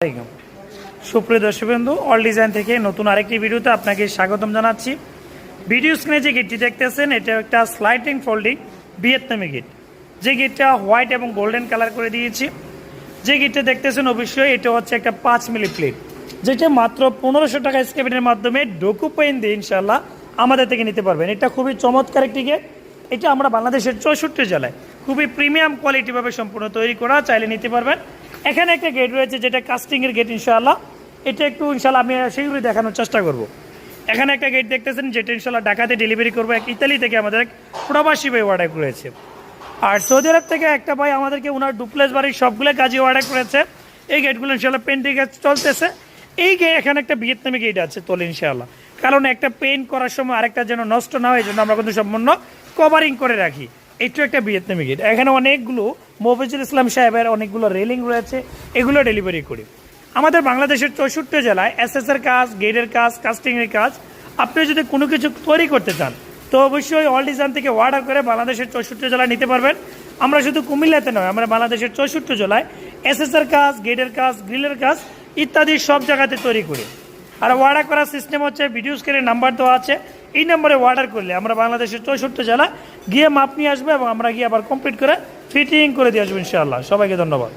আসসালামু আলাইকুম। সুপ্রিয় দর্শকবৃন্দু, অল ডিজাইন থেকে নতুন আরেকটি ভিডিওতে আপনাকে স্বাগতম জানাচ্ছি। ভিডিও স্ক্রিনে যে গেটটি দেখতেছেন এটা একটা স্লাইডিং ফোল্ডিং ভিয়েতনামি গেট। যে গেটটা হোয়াইট এবং গোল্ডেন কালার করে দিয়েছি। যে গেটটা দেখতেছেন অবশ্যই এটা হচ্ছে একটা 5 মিলি প্লেট, যেটা মাত্র 1500 টাকা স্ক্র্যাপের মাধ্যমে ডোকু পেইন দিয়ে ইনশাল্লাহ আমাদের থেকে নিতে পারবেন। এটা খুবই চমৎকার একটি গেট। এটা আমরা বাংলাদেশের 64 জেলায় খুবই প্রিমিয়াম কোয়ালিটিভাবে সম্পূর্ণ তৈরি করা, চাইলে নিতে পারবেন। এখানে একটা গেট রয়েছে যেটা কাস্টিংয়ের গেট ইনশাআল্লাহ। এটা একটু ইনশাআল্লাহ আমি সেইগুলি দেখানোর চেষ্টা করব। এখানে একটা গেট দেখতেছেন যেটা ইনশাআল্লাহ ঢাকাতে ডেলিভারি করবো। এক ইতালি থেকে আমাদের এক প্রবাসী ভাই অর্ডার করেছে। আর সৌদি আরব থেকে একটা ভাই আমাদেরকে ওনার ডুপ্লেস বাড়ির সবগুলো কাজে অর্ডার করেছে। এই গেটগুলো ইনশাআল্লাহ পেন্টিং কাজ চলতেছে। এই গেট এখানে একটা ভিয়েতনামি গেট আছে তোলে ইনশাআল্লাহ, কারণ একটা পেন্ট করার সময় আরেকটা যেন নষ্ট না হয়, এই জন্য আমরা কিন্তু সম্পূর্ণ কভারিং করে রাখি। এইটা একটা ভিয়েতনামি গেট। এখানে অনেকগুলো মফিজুল ইসলাম সাহেবের অনেকগুলো রেলিং রয়েছে, এগুলো ডেলিভারি করি। আমাদের বাংলাদেশের 64 জেলায় এসএসের কাজ, গেটের কাজ, কাস্টিংয়ের কাজ। আপনি যদি কোনো কিছু তৈরি করতে চান তো অবশ্যই অল ডিজাইন থেকে অর্ডার করে বাংলাদেশের 64 জেলায় নিতে পারবেন। আমরা শুধু কুমিল্লাতে নয়, আমরা বাংলাদেশের 64 জেলায় এসএসের কাজ, গেটের কাজ, গ্রিলের কাজ ইত্যাদি সব জায়গাতে তৈরি করি। আর অর্ডার করার সিস্টেম হচ্ছে ভিডিও স্ক্রিনে নাম্বার দেওয়া আছে, এই নম্বরে অর্ডার করলে আমরা বাংলাদেশের 64 জেলা গিয়ে মাপ নিয়ে আসবো এবং আমরা গিয়ে আবার কমপ্লিট করে ফিটিং করে দিয়ে আসবো ইনশাআল্লাহ। সবাইকে ধন্যবাদ।